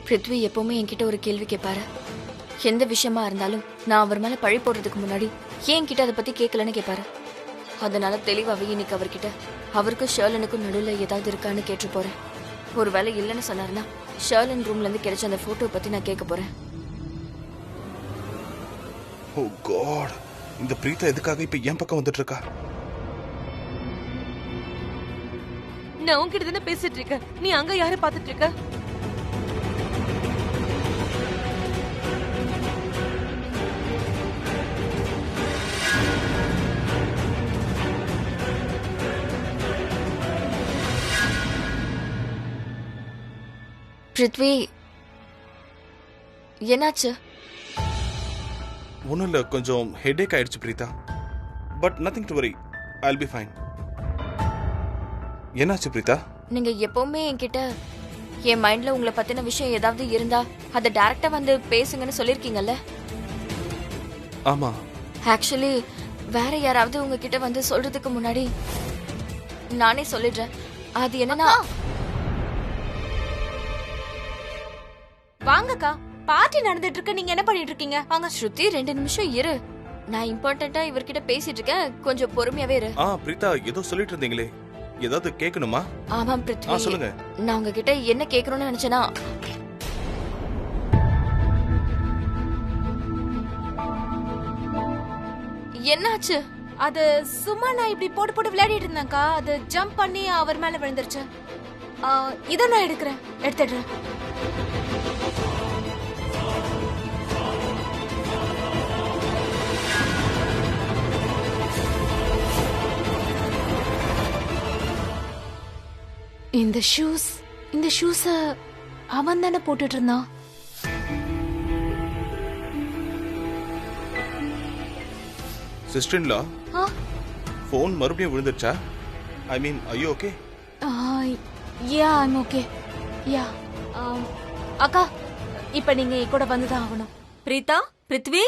பிருத்வி எப்பவுமே என்கிட்ட ஒரு கேள்வி கேட்பாரு. எந்த விஷயமா இருந்தாலும் நான் அவர் மேல பழி போடுறதுக்கு முன்னாடி ஏன் என்கிட்ட அதை பத்தி கேட்கலன்னு கேட்பாரு. அதனால தெளிவாவே இன்னைக்கு அவர்கிட்ட அவருக்கும் ஷர்லனுக்கும் நடுவுல ஏதாவது இருக்கான்னு கேட்டு போறேன். ஒருவேளை இல்லைன்னு சொன்னாருன்னா ஷர்லன் ரூம்ல இருந்து கிடைச்ச அந்த போட்டோ பத்தி நான் கேட்க போறேன். ஓ காட், இந்த பிரீதா எதுக்காக இப்ப என் பக்கம் வந்துட்டு இருக்கா? நான் உன்கிட்ட தானே பேசிட்டு இருக்க, நீ அங்க யாரை பாத்துட்டு இருக்க? பிருத்வி, என்னாச்சு? ஒன்றும் இல்லை, கொஞ்சம் ஹெடேக் ஆயிடுச்சு Preetha. But nothing to worry, I'll be fine. என்னாச்சு பிரீதா? நீங்க எப்பவுமே என்கிட்ட என் மைண்ட்ல உங்களை பத்தின விஷயம் ஏதாவது இருந்தா அதை டைரக்டா வந்து பேசுங்கன்னு சொல்லிருக்கீங்கல்ல? ஆமா. ஆக்சுவலி வேற யாராவது உங்ககிட்ட வந்து சொல்றதுக்கு முன்னாடி நானே சொல்லிடுறேன். அது என்னன்னா, வாங்கக்கா, பார்ட்டி நடந்துட்டு இருக்கு, நீங்க என்ன பண்ணிட்டு இருக்கீங்க? வாங்க. ஸ்ருதி 2 நிமிஷம் இரு, நான் இம்பார்ட்டன்ட்டா இவர்கிட்ட பேசிட்டு இருக்கேன், கொஞ்சம் பொறுமையாவே இரு. பிரீதா ஏதோ சொல்லிட்டு இருந்தீங்களே, ஏதாவது கேட்கணுமா? ஆமாம் பிருத்வி, சொல்லுங்க. நான் உங்ககிட்ட என்ன கேட்கணும்னு நினைச்சேனா, என்னாச்சு? அது சும்மா நான் இப்படி போட்டு போட்டு விளையாடிட்டு இருந்தேன்க்கா, அது ஜம்ப் பண்ணி அவர் மேல விழுந்துருச்சு. இதை நான் எடுத்துடுறேன். இந்த ஷூஸ அவன் தானே போட்டுட்டு இருந்தான். சிஸ்டர்-இன்-லா, ஃபோன் மறுபடியும் விழுந்துருச்சா? I mean, are you okay? Yeah, I'm okay. Yeah, அக்கா, இப்ப நீங்க கூட வந்துதான் ஆகணும். பிரீதா, பிருத்வி,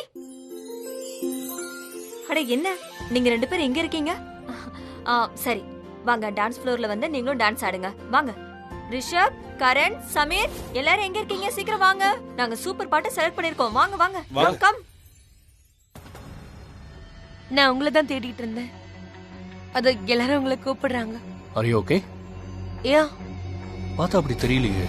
அட என்ன நீங்க 2 பேரும் எங்க இருக்கீங்க? சரி வாங்க, டான்ஸ் ஃப்ளோர்ல வந்து நீங்களும் டான்ஸ் ஆடுங்க. வாங்க. ரிஷப், கரண், சமீர், எல்லாரும் எங்க இருக்கீங்க? சீக்கிரம் வாங்க, நாங்க சூப்பர் பாட்டு செலக்ட் பண்ணிருக்கோம். வாங்க வாங்க, கம். நான் உங்களை தான் தேடிட்டு இருந்தேன், அது எல்லாரும் உங்களை கூப்பிடுறாங்க. Are you okay? யா. பார்த்தா அப்படி தெரியலையே.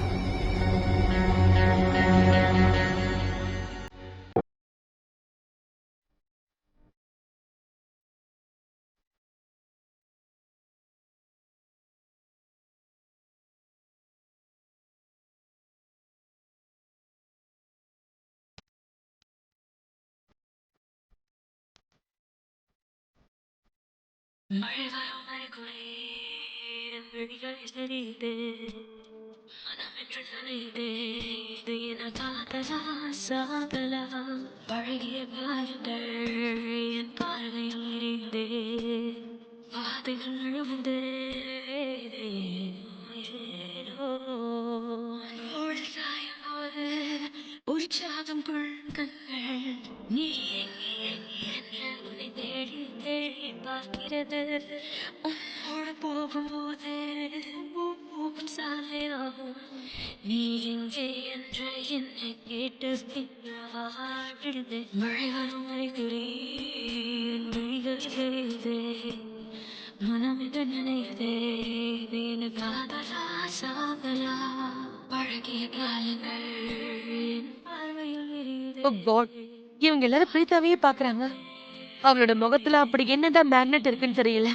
இவங்க எல்லாரும் பிரீதாவையே பாக்குறாங்க. அவளோட முகத்துல அப்படி என்னதான் மேக்னெட் இருக்குன்னு தெரியல.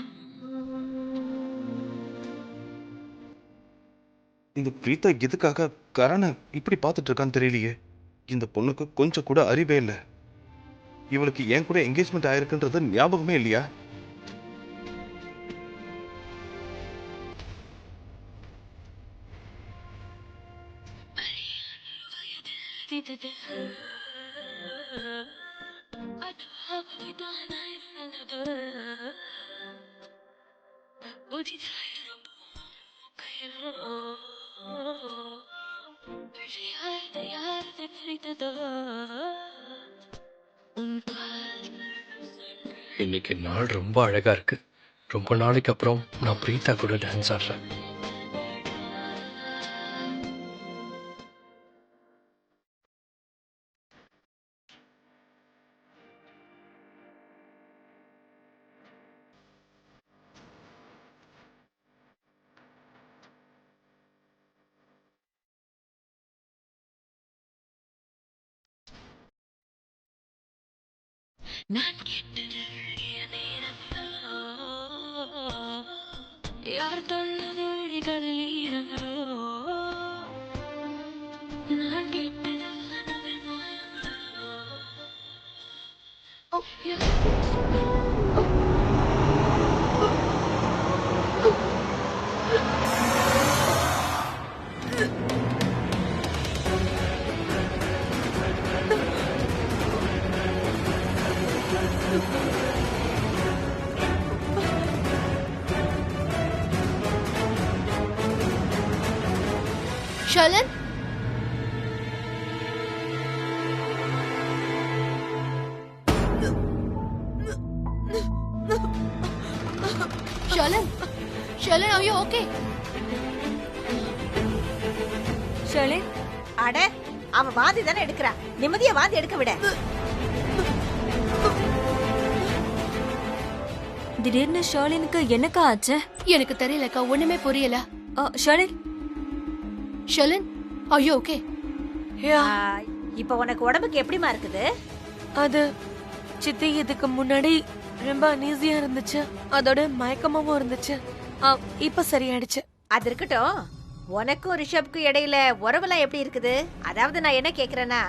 இந்த பிரீதா எதுக்காக கரண இப்படி பார்த்துட்டு இருக்கான்னு தெரியலையே. இந்த பொண்ணுக்கு கொஞ்சம் கூட அறிவே இல்லை. இவளுக்கு ஏன் கூட என்கேஜ்மெண்ட் ஆயிருக்குன்றது ஞாபகமே இல்லையா? இன்னைக்கு நாள் ரொம்ப அழகா இருக்கு. ரொம்ப நாளைக்கு அப்புறம் நான் பிரீதா கூட டான்ஸ் ஆடுறேன். Sharlin, Sharlin, Sharlin, are you okay? Sharlin, அட அவ வாந்தி தானே எடுக்கிறா, நிம்மதியா வாந்தி எடுக்க விட. திடீர்னு ஷர்லினுக்கு என்னக்கா ஆச்சு? எனக்கு தெரியலக்கா, ஒண்ணுமே புரியல. Sherlin, ஷர்லன், are you okay? இப்ப உனக்கு உடம்புக்கு எப்படிமா இருக்குது? அது சித்தி இதுக்கு முன்னாடி ரொம்ப அனீசியா இருந்துச்சு, அதோட மயக்கமாவும் இருந்துச்சு. இப்ப சரியாயிடுச்சு. அது இருக்கட்டும், உனக்கும் ரிஷப்க்கும் இடையில உறவுலாம் எப்படி இருக்குது? அதாவது நான் என்ன கேக்குறேன்னா,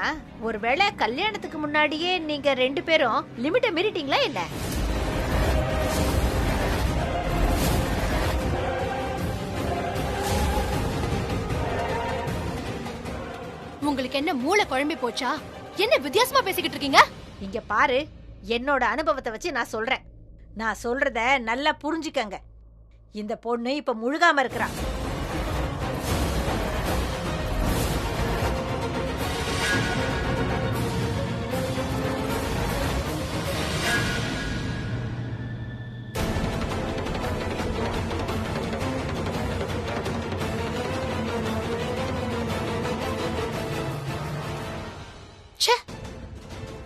ஒருவேளை கல்யாணத்துக்கு முன்னாடியே நீங்க 2 பேரும் லிமிட்ட மீறிட்டீங்களா என்ன? உங்களுக்கு என்ன மூளை குழம்பி போச்சா? என்ன வித்தியாசமா பேசிக்கிட்டு இருக்கீங்க? இங்க பாரு, என்னோட அனுபவத்தை வச்சு நான் சொல்றேன். நான் சொல்றத நல்லா புரிஞ்சுக்கங்க. இந்த பொண்ணு இப்ப முழுகாம இருக்கிறா.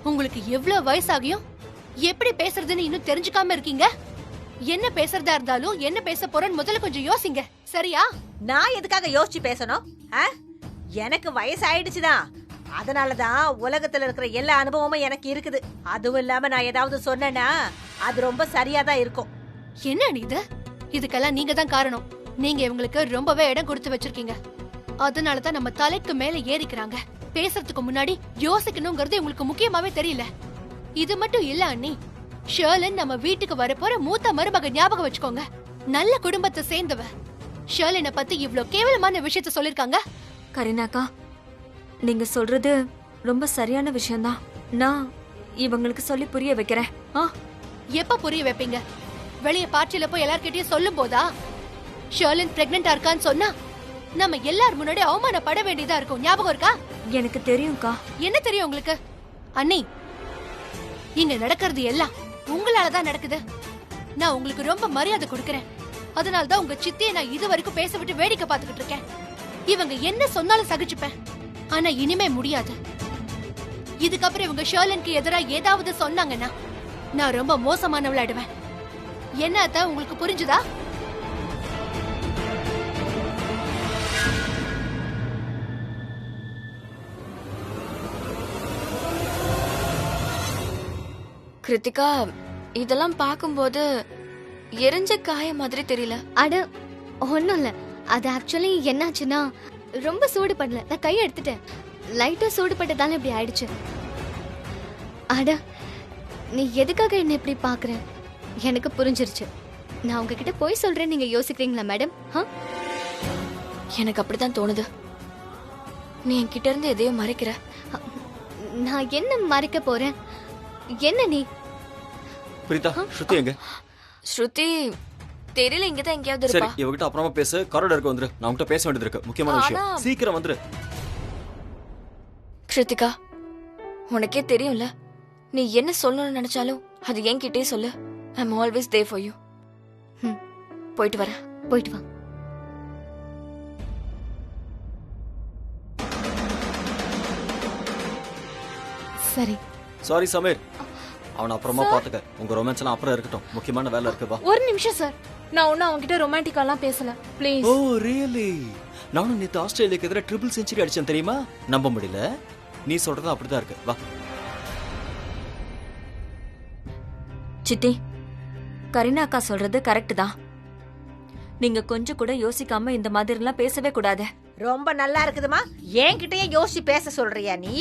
உங்களுக்கு எவ்வளவு வயசாகியும் எப்படி பேசுறதுன்னு இன்னும் தெரிஞ்சுக்காம இருக்கீங்க? என்ன பேசுறதா இருந்தாலும் என்ன பேச போறேன்னு முதல்ல கொஞ்சம் யோசிங்க, சரியா? நான் எதுக்காக யோசிச்சு பேசணும்? எனக்கு வயசு ஆயிடுச்சுதான். அதனாலதான் உலகத்துல இருக்கிற எல்லா அனுபவமும் எனக்கு இருக்குது. அதுவும் இல்லாம நான் ஏதாவது சொன்னேன்னா அது ரொம்ப சரியாதான் இருக்கும். என்ன இது? இதுக்கெல்லாம் நீங்க தான் காரணம். நீங்க இவங்களுக்கு ரொம்பவே இடம் கொடுத்து வச்சிருக்கீங்க. அதனாலதான் நம்ம தலைக்கு மேல ஏறிக்கிறாங்க. பேசுறதுக்கு முன்னாடி யோசிக்கணுங்கிறது உங்களுக்கு முக்கியமாவே தெரியல. இது மட்டும் இல்ல அண்ணி, ஷர்லன் நம்ம வீட்டுக்கு வரப்போற மூத்த மருமக, ஞாபகம் வச்சுக்கோங்க. நல்ல குடும்பத்தை சேர்ந்தவ. ஷர்லனை பத்தி இவ்ளோ கேவலமான விஷயத்த சொல்லிருக்காங்க. கரீனாக்கா, நீங்க சொல்றது ரொம்ப சரியான விஷயம்தான். நான் இவங்களுக்கு சொல்லி புரிய வைக்கிறேன். எப்ப புரிய வைப்பீங்க? வெளிய பார்ட்டில போய் எல்லார்கிட்டயும் சொல்லும் போதா? ஷர்லன் பிரெக்னெண்டா இருக்கான்னு சொன்னா நம்ம எல்லார் முன்னாடி அவமானப்பட வேண்டியதா இருக்கும். ஞாபகம் இருக்கா? எனக்கு தெரியும்க்கா. என்ன தெரியும் உங்களுக்கு? அண்ணி, இங்க நடக்கிறது எல்லாம் உங்களாலதான் நடக்குது. நான் உங்களுக்கு ரொம்ப மரியாதை கொடுக்கறேன். அதனாலதான் உங்க சித்தியை நான் இது வரைக்கும் பேச விட்டு வேடிக்கை பார்த்துக்கிட்டு இருக்கேன். இவங்க என்ன சொன்னாலும் சகிச்சுப்பேன். ஆனா இனிமே முடியாது. இதுக்கப்புறம் இவங்க ஷர்லனுக்கு எதிரா ஏதாவது சொன்னாங்கன்னா நான் ரொம்ப மோசமானவளாயிடுவேன். என்ன அத்தா, உங்களுக்கு புரிஞ்சுதா? கிருத்திகா, இதெல்லாம் பாக்கும்போது எரிஞ்ச காய மாதிரி தெரியல. அட ஒன்றும் இல்லை. அது ஆக்சுவலி என்னாச்சுன்னா, ரொம்ப சூடு பண்ணல, நான் கையை எடுத்துட்டேன். லைட்டாக சூடு பட்டதால இப்படி ஆயிடுச்சு. அட, நீ எதுக்காக என்ன இப்படி பார்க்குற? எனக்கு புரிஞ்சிருச்சு. நான் உங்ககிட்ட போய் சொல்கிறேன், நீங்கள் யோசிக்கிறீங்களா மேடம்? எனக்கு அப்படித்தான் தோணுது. நீ என்கிட்ட இருந்து எதையோ மறைக்கிற. நான் என்ன மறைக்க போறேன்? என்ன நீ? பிரீதா, ஸ்ருதி எங்க? ஸ்ருதி தெரியல, இங்கதான் எங்கேயாவது சரி, இருப்பா. இவகிட்ட அப்புறமா பேசு. காரிடாருக்கு வந்துரு. நான் உன்கிட்ட பேச வேண்டியது இருக்கு, முக்கியமான விஷயம். சீக்கிரம் வந்துரு. கிருத்திகா, உனக்கே தெரியும்ல, நீ என்ன சொல்லணும்னு நினைச்சாலும் அது என்கிட்டே சொல்லு. I am always there for you. போயிட்டு வரேன். போயிட்டு வா. சரி. சாரி சமீர், அவன் அப்புறமா பாத்துக்க. உங்க ரொமான்ஸ் எல்லாம் அப்புறம் இருக்கட்டும், முக்கியமான வேலை இருக்கு. வா. ஒரு நிமிஷம் சார், நான் ஒன்னும் அவன்கிட்ட ரொமான்டிக்காலாம் பேசல, ப்ளீஸ். O really? நானும் நேத்து ஆஸ்திரேலியாக்கு எதிராக ட்ரிபிள் செஞ்சுரி அடிச்சேன் தெரியுமா? நம்ப முடியல. நீ சொல்றது அப்படிதான் இருக்கு. வா. சித்தி, கரீனா அக்கா சொல்றது கரெக்ட் தான். நீங்க கொஞ்சம் கூட யோசிக்காம இந்த மாதிரிலாம் பேசவே கூடாது. ரொம்ப நல்லா இருக்குதுமா. என்கிட்டயே யோசிச்சு பேச சொல்றியா நீ?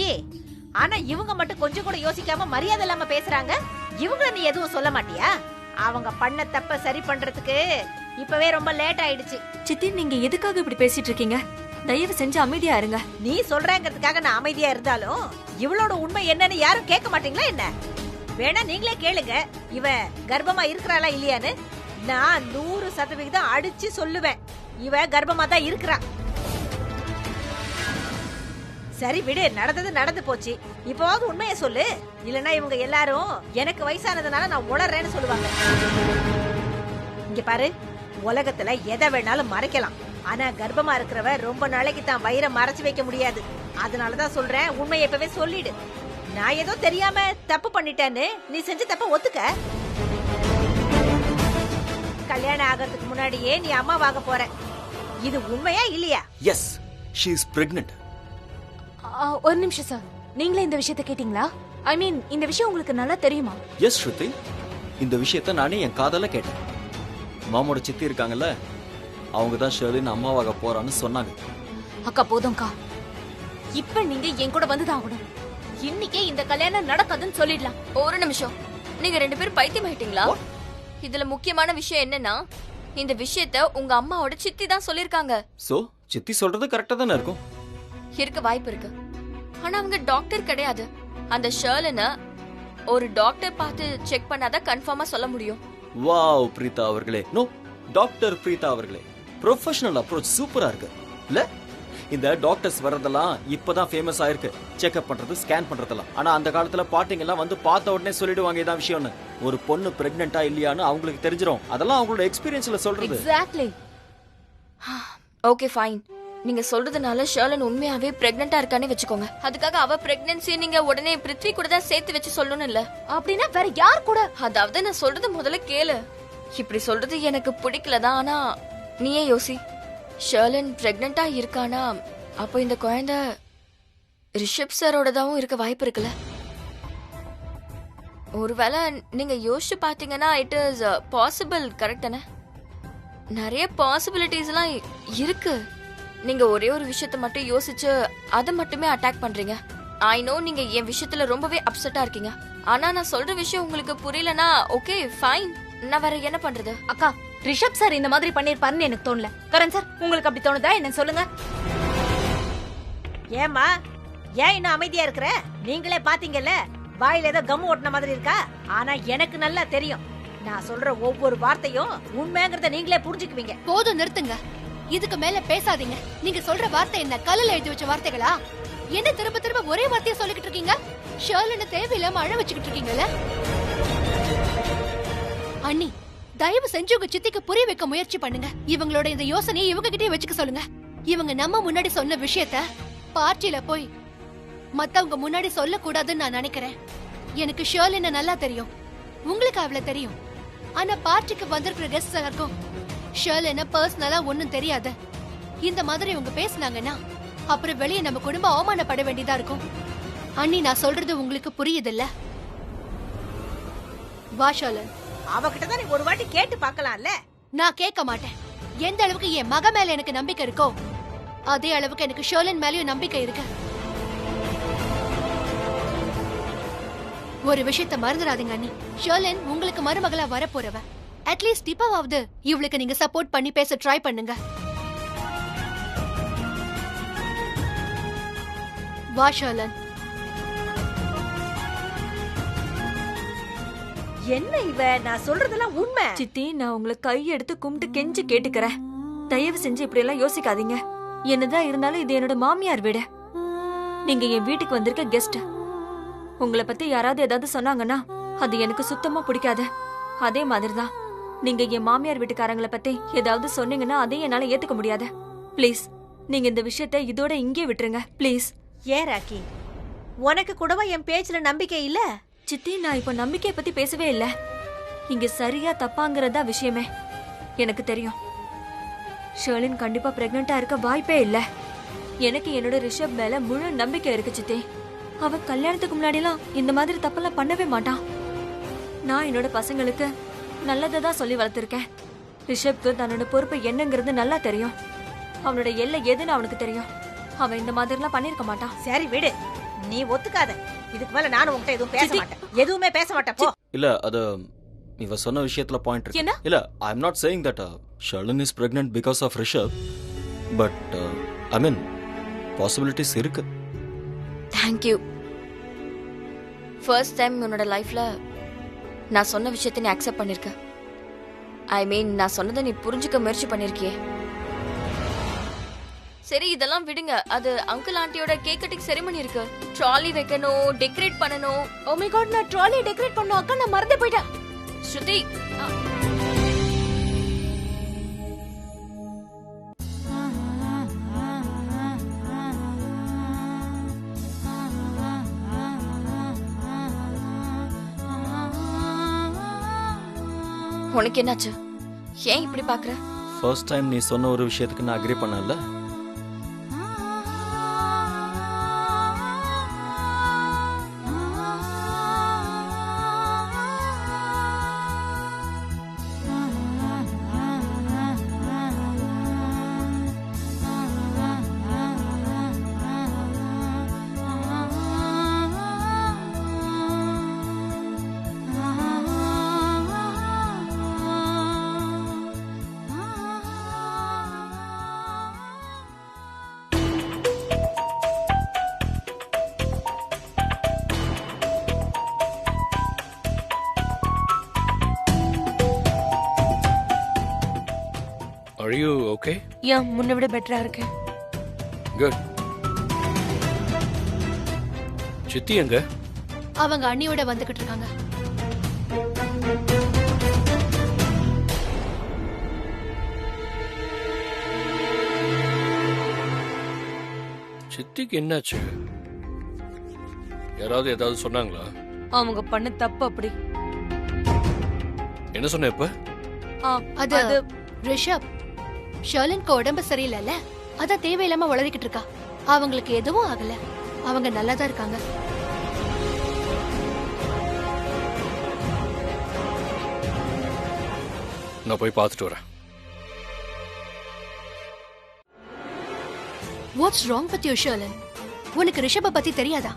ஆனா இவங்க மட்டும் கொஞ்சம் கூட யோசிக்காம மரியாதை இல்லாம பேசுறாங்க. இவங்கள நீ எதுவும் சொல்ல மாட்டியா? அவங்க பண்ண தப்ப சரி பண்றதுக்கு இப்பவே ரொம்ப லேட் ஆயிடுச்சு. சித்தி, நீங்க எதுக்காக இப்படி பேசிட்டு இருக்கீங்க? தயவு செஞ்சு அமைதியா இருங்க. நீ சொல்றங்கிறதுக்காக நான் அமைதியா இருந்தாலும் இவளோட உண்மை என்னன்னு யாரும் கேட்க மாட்டீங்களா என்ன? வேணா நீங்களே கேளுங்க, இவ கர்ப்பமா இருக்கிறாளா இல்லையான்னு. நான் 100% அடிச்சு சொல்லுவேன், இவ கர்ப்பமா தான் இருக்கிறா. சரி விடு, நடந்தது நடந்து போச்சு. இப்போவாவது உண்மையை சொல்லு, இல்லனா இவங்க எல்லாரும் எனக்கு வயசானதுனால நான் உளறேன்னு சொல்லுவாங்க. இங்க பாரு, உலகத்துல எதை வேணாலும் மறைக்கலாம், ஆனா கர்ப்பமா இருக்கிறவ ரொம்ப நாளைக்கு தான் வயிறை மறைச்சு வைக்க முடியாது. அதனாலதான் சொல்றேன், உண்மையை இப்பவே சொல்லிடு. நான் ஏதோ தெரியாம தப்பு பண்ணிட்டேன்னு நீ செஞ்ச தப்ப ஒத்துக்க. கல்யாணம் ஆகிறதுக்கு முன்னாடியே நீ அம்மாவாக போற. இது உண்மையா இல்லையா? Yes, she is pregnant. ஒரு நிமிஷம் சார், நீங்களே இந்த விஷயத்தை கேட்டீங்களா? ஐ மீன், இந்த விஷயம் உங்களுக்கு நல்லா தெரியுமா? எஸ் ஸ்ருதி, இந்த விஷயத்த நானே என் காதல கேட்டேன். மாமோட சித்தி இருக்காங்கல்ல, அவங்க தான் ஷெர்லின் அம்மாவாக போறான்னு சொன்னாங்க. அக்கா போதும்க்கா, இப்ப நீங்க என் கூட வந்துதான் ஆகணும். இன்னைக்கே இந்த கல்யாணம் நடக்காதுன்னு சொல்லிடலாம். ஒரு நிமிஷம், நீங்க 2 பேரும் பைத்தியம் ஆயிட்டீங்களா? இதுல முக்கியமான விஷயம் என்னன்னா, இந்த விஷயத்த உங்க அம்மாவோட சித்தி தான் சொல்லிருக்காங்க. சோ சித்தி சொல்றது கரெக்டா தானே இருக்கும். இருக்க வாய்ப்பு இருக்கு, ஆனா அவங்க டாக்டர் கிடையாது. அந்த ஷர்லனை ஒரு டாக்டர் பார்த்து செக் பண்ணாதான் கன்ஃபார்மா சொல்ல முடியும். வாவ் பிரீதா அவர்களே, நோ டாக்டர் பிரீதா அவர்களே, ப்ரொஃபஷனல் அப்ரோச் சூப்பரா இருக்கு இல்ல? இந்த டாக்டர்ஸ் வர்றதெல்லாம் இப்பதான் ஃபேமஸ் ஆயிருக்கு, செக்அப் பண்றது, ஸ்கேன் பண்றதெல்லாம். ஆனா அந்த காலத்துல பாட்டிங்க எல்லாம் வந்து பார்த்த உடனே சொல்லிடுவாங்க இதான் விஷயம்னு. ஒரு பொண்ணு பிரெக்னெண்டா இல்லையான்னு அவங்களுக்கு தெரிஞ்சிரும். அதெல்லாம் அவங்களோட எக்ஸ்பீரியன்ஸ்ல சொல்றது. எக்ஸாக்ட்லி. ஓகே ஃபைன், நீங்க சொல்றதுனால ஷர்லன் உண்மையாவே பிரெக்னெண்டா இருக்கானே வச்சுக்கோங்க. அதுக்காக அவ பிரெக்னன்சி நீங்க உடனே பிருத்வி கூட தான் சேர்த்து வச்சு சொல்லணும் இல்ல? அப்படின்னா வேற யார் கூட? அதாவது நான் சொல்றது முதல்ல கேளு. இப்படி சொல்றது எனக்கு பிடிக்கலதான், ஆனா நீயே யோசி. ஷர்லன் பிரெக்னெண்டா இருக்கானா, அப்போ இந்த குழந்தை ரிஷப் சாரோடதாவும் இருக்க வாய்ப்பு இருக்குல்ல? ஒருவேளை நீங்க யோசிச்சு பாத்தீங்கன்னா இட் இஸ் பாசிபிள், கரெக்ட் தானே? நிறைய பாசிபிலிட்டிஸ் எல்லாம் இருக்கு. நீங்க ஒரே ஒரு விஷயத்த மட்டும் யோசிச்சு அதை மட்டுமே அட்டாக் பண்றீங்க. ஐ நோ நீங்க என் விஷயத்துல ரொம்பவே அப்செட்டா இருக்கீங்க, ஆனா நான் சொல்ற விஷயம் உங்களுக்கு புரியலனா ஓகே ஃபைன், நான் வேற என்ன பண்றது? அக்கா, ரிஷப் சார் இந்த மாதிரி பண்ணிருப்பாருன்னு எனக்கு தோணல. கரண் சார், உங்களுக்கு அப்படி தோணுதா என்ன சொல்லுங்க? ஏமா ஏன் இன்னும் அமைதியா இருக்கிற? நீங்களே பாத்தீங்கல்ல, வாயில ஏதோ கம் ஓட்டின மாதிரி இருக்கா. ஆனா எனக்கு நல்லா தெரியும், நான் சொல்ற ஒவ்வொரு வார்த்தையும் உண்மைங்கிறத நீங்களே புரிஞ்சுக்குவீங்க. போதும், நிறுத்துங்க. இதுக்கு மேல பேசாதீங்க. நீங்க சொல்ற வார்த்தை என்ன கல்லுல எழுதி வச்ச வார்த்தைகளா? என்ன திரும்ப திரும்ப ஒரே வார்த்தையை சொல்லிக்கிட்டு இருக்கீங்க? ஷர்லனை தேவையில்லாம அழ வச்சுக்கிட்டு இருக்கீங்கல்ல? அண்ணி, தயவு செஞ்சு உங்க சித்திக்கு புரிய வைக்க முயற்சி பண்ணுங்க. இவங்களோட இந்த யோசனையை இவங்க கிட்டே வச்சுக்க சொல்லுங்க. இவங்க நம்ம முன்னாடி சொன்ன விஷயத்த பார்ட்டியில போய் மத்தவங்க முன்னாடி சொல்ல கூடாதுன்னு நான் நினைக்கிறேன். எனக்கு ஷர்லனை நல்லா தெரியும், உங்களுக்கு அவளை தெரியும். ஆனா பார்ட்டிக்கு வந்திருக்கிற கெஸ்ட் எல்லாருக்கும் ஷர்லனை பர்சனலா ஒண்ணும் தெரியாது. இந்த மாதிரி இவங்க பேசினாங்கன்னா அப்புறம் வெளியே நம்ம குடும்பம் அவமானப்பட வேண்டியதா இருக்கும். அண்ணி, நான் சொல்றது உங்களுக்கு புரியுது இல்ல? வா ஷர்லன். அவகிட்ட தான் நீ ஒரு வாட்டி கேட்டு பார்க்கலாம்ல. நான் கேட்க மாட்டேன். எந்த அளவுக்கு என் மக மேல எனக்கு நம்பிக்கை இருக்கோ அதே அளவுக்கு எனக்கு ஷர்லன் மேலயும் நம்பிக்கை இருக்கு. ஒரு விஷயத்த மறந்துடாதீங்க அண்ணி, ஷர்லன் உங்களுக்கு மருமகளா வரப்போறவ. அட்லீஸ்ட் இப்பவாவது இவளுக்கு நீங்க சப்போர்ட் பண்ணி பேச ட்ரை பண்ணுங்க. வா ஷர்லன். என்ன இவ, நான் சொல்றதெல்லாம் உண்மை. சித்தி, நான் உங்களை கையெடுத்து கும்பிட்டு கெஞ்சி கேட்டுக்கிறேன், தயவு செஞ்சு இப்படி எல்லாம் யோசிக்காதீங்க. என்னதான் இருந்தாலும் இது என்னோட மாமியார் வீடு. நீங்க என் வீட்டுக்கு வந்திருக்க கெஸ்ட். உங்களை பத்தி யாராவது ஏதாவது சொன்னாங்கன்னா அது எனக்கு சுத்தமா பிடிக்காது. அதே மாதிரிதான் நீங்க என் மாமியார் வீட்டுக்காரங்களை பத்தி ஏதாவது சொன்னீங்கன்னா அதையும் என்னால ஏத்துக்க முடியாது. ப்ளீஸ், நீங்க இந்த விஷயத்த இதோட இங்கே விட்டுருங்க ப்ளீஸ். ஏன் ராக்கி, உனக்கு கூடவா என் பேச்சுல நம்பிக்கை இல்ல? சித்தி, நான் இப்ப நம்பிக்கையை பத்தி பேசவே இல்ல. இங்க சரியா தப்பாங்கிறதா விஷயமே. எனக்கு தெரியும் ஷர்லின் கண்டிப்பா பிரெக்னெண்டா இருக்க வாய்ப்பே இல்ல. எனக்கு என்னோட ரிஷப் மேல முழு நம்பிக்கை இருக்கு சித்தி. அவ கல்யாணத்துக்கு முன்னாடிலாம் இந்த மாதிரி தப்பெல்லாம் பண்ணவே மாட்டான். நான் என்னோட பசங்களுக்கு நல்லதை தான் சொல்லி வளர்த்துருக்கேன். ரிஷப்க்கு தன்னோட பொறுப்பு என்னங்கிறது நல்லா தெரியும். அவனோட எல்லை எதுன்னு அவனுக்கு தெரியும். அவன் இந்த மாதிரிலாம் பண்ணிருக்க மாட்டான். சரி விடு, நீ ஒத்துக்காத. இதுக்கு மேல நானும் உன்கிட்ட எதுவும் பேச மாட்டேன். எதுவுமே பேச மாட்டேன் போ. இல்ல அது இவ சொன்ன விஷயத்துல பாயிண்ட் இருக்கு. என்ன? இல்ல I am not saying that Sharlin is pregnant because of Rishabh, but I mean possibilities இருக்கு. தேங்க்யூ. ஃபர்ஸ்ட் டைம் உன்னோட லைஃப்ல நான் சொன்ன விஷயத்தை நீ அக்செப்ட் பண்ணிருக்க. ஐ மீன் நான் சொன்னதை நீ புரிஞ்சுக்க முயற்சி பண்ணிருக்கியே. சரி இதெல்லாம் விடுங்க. அது அங்கிள் ஆண்டியோட கேக் கட்டிங் செரிமனி இருக்கு. ட்ராலி வைக்கணும், டெக்கரேட் பண்ணணும். ஓ மை காட், நான் ட்ராலி டெக்கரேட் பண்ணோம் அக்கா, நான் மறந்தே போயிட்டேன். ஸ்ருதி உனக்கு என்னாச்சு? ஏன் இப்படி பாக்குற? ஃபர்ஸ்ட் டைம் நீ சொன்ன ஒரு விஷயத்துக்கு நான் அக்ரி பண்ணல. Are you okay? Yeah, முன்ன விட பெட்டரா இருக்கேன். Good. சித்தி எங்க? அவங்க அண்ணியோட வந்துகிட்டு இருக்காங்க. சித்திக்கு என்னாச்சு? யாராவது ஏதாவது சொன்னாங்களா? அவங்க பண்ண தப்பு அப்படி. என்ன சொன்ன இப்ப? அது ரிஷப், ஷர்லின்க்கு உடம்பு சரியில்லைல்ல, அதான் தேவையில்லாம வளரிக்கிட்டு இருக்கா. அவங்களுக்கு எதுவும் ஆகல, அவங்க நல்லாதான் இருக்காங்க. நான் போய் பார்த்துட்டு வரேன். What's wrong with you, Sherlin? உனக்கு ரிஷப பத்தி தெரியாதா?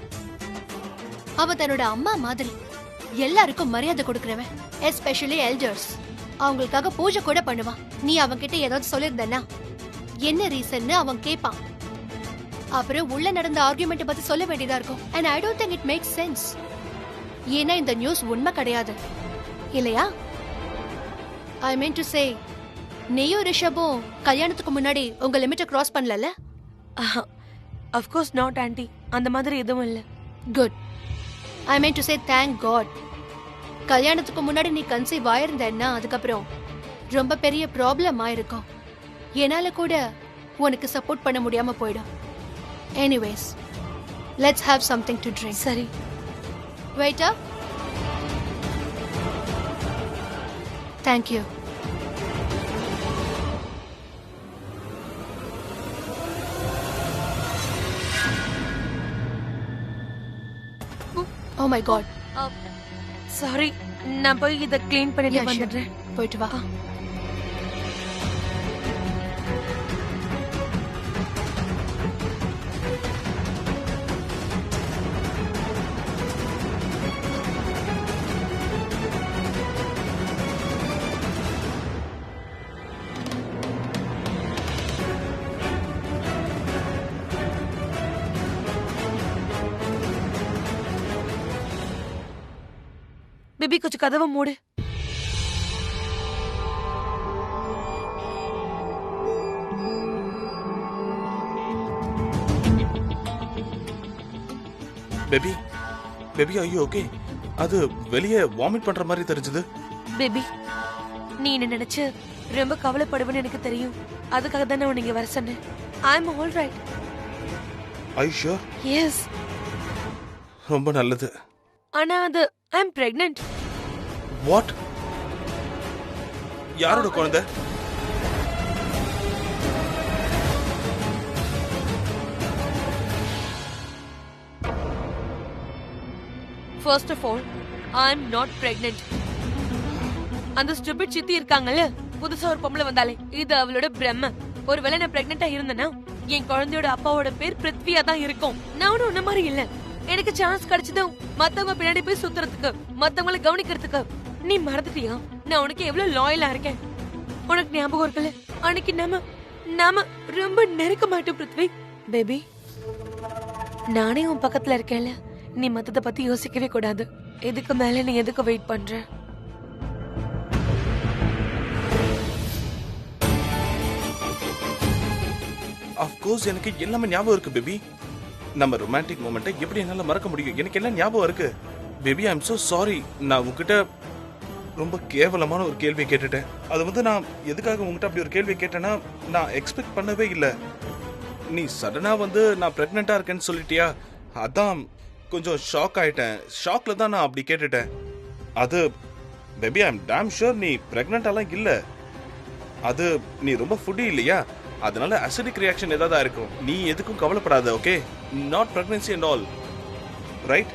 அவ தன்னோட அம்மா மாதிரி எல்லாருக்கும் மரியாதை கொடுக்கறவன், எஸ்பெஷலி எல்டர்ஸ். அவங்களுக்காக பூஜை கூட பண்ணுவான். நீ அவன்கிட்ட ஏதாவது சொல்லிருந்தனா என்ன ரீசன்னு அவன் கேட்பான். அப்புறம் உள்ள நடந்த ஆர்குமெண்ட் பத்தி சொல்ல வேண்டியதா இருக்கும். and I don't think it makes sense. ஏன்னா இந்த நியூஸ் உண்மை கிடையாது இல்லையா? I mean to say, நீயும் ரிஷபும் கல்யாணத்துக்கு முன்னாடி உங்க லிமிட்டை கிராஸ் பண்ணல. Of course not, auntie. அந்த மாதிரி எதுவும் இல்ல. Good. I mean to say thank God. கல்யாணத்துக்கு முன்னாடி நீ கன்சீவ் ஆயிருந்தேன்னா அதுக்கப்புறம் ரொம்ப பெரிய ப்ராப்ளம் ஆயிருக்கும். என்னால கூட உனக்கு சப்போர்ட் பண்ண முடியாம போயிடும். Anyways, let's have something to drink. சரி. Waiter. Thank you. Oh my God. Sorry, நான் போய் இத க்ளீன் பண்ணிட்டு Yeah, sure. வந்துடுறேன். போயிட்டு வா. பேபி கொஞ்சம் கதவை மூடு. Baby, baby are you okay? அது வெளியே வாமிட் பண்ற மாதிரி தெரிஞ்சது. பேபி, நீ என்ன நினைச்சு ரொம்ப கவலைப்படுவேன்னு எனக்கு தெரியும். அதுக்காக தான் நான் உன்னை வர சொன்னேன். I am all right. Are you sure? Yes. ரொம்ப நல்லது. ஆனா அது I am pregnant. What? யாரோட குழந்தை? First of all I am not pregnant. அந்த ஸ்டூபிட் சித்தி இருக்காங்கல்ல, புதுசா ஒரு பொம்பளை வந்தாலே, இது அவளோட பிரம்ம. ஒருவேளை நான் பிரெக்னெண்டா இருந்தேன்னா என் குழந்தையோட அப்பாவோட பேர் பிருத்வியா தான் இருக்கும். நானும் உன்ன மாதிரி இல்ல. எனக்கு சான்ஸ் கிடைச்சதும் மத்தவங்க பின்னாடி போய் சுத்துறதுக்கு, மத்தவங்களை கவனிக்கிறதுக்கு. நீ மறந்துட்டியா நான் உனக்கு எவ்வளவு லாயலா இருக்கேன்? உனக்கு ஞாபகம் இருக்குல்ல, அன்னைக்கு நாம ரொம்ப நெருக்க மாட்டோம் பிருத்வி. பேபி, நானே உன் பக்கத்துல இருக்கேன்ல, நீ மத்தத பத்தி யோசிக்கவே கூடாது. இதுக்கு மேல நீ எதுக்கு வெயிட் பண்ற? அஃப்கோர்ஸ் எனக்கு எல்லாமே ஞாபகம் இருக்கு பேபி. நம்ம ரொமான்டிக் மொமெண்ட்டை எப்படி என்னால மறக்க முடியும்? எனக்கு எல்லாம் ஞாபகம் இருக்கு baby. I am so sorry. நான் உங்ககிட்ட ரொம்ப கேவலமான ஒரு கேள்வி கேட்டுட்டேன். அது வந்து நான் எதுக்காக உங்ககிட்ட அப்படி ஒரு கேள்வி கேட்டேன்னா, நான் எக்ஸ்பெக்ட் பண்ணவே இல்லை. நீ சடனா வந்து நான் பிரெக்னெண்டா இருக்கேன்னு சொல்லிட்டியா, அதான் கொஞ்சம் ஷாக் ஆயிட்டேன். ஷாக்ல தான் நான் அப்படி கேட்டுட்டேன். அது baby, I am dam sure நீ பிரெக்னெண்டாலாம் இல்லை. அது நீ ரொம்ப ஃபுட்டி இல்லையா, அதனால அசிடிக் ரியாக்ஷன் ஏதாவது இருக்கும். நீ எதுக்கும் கவலைப்படாத, okay? Not pregnancy and all, right?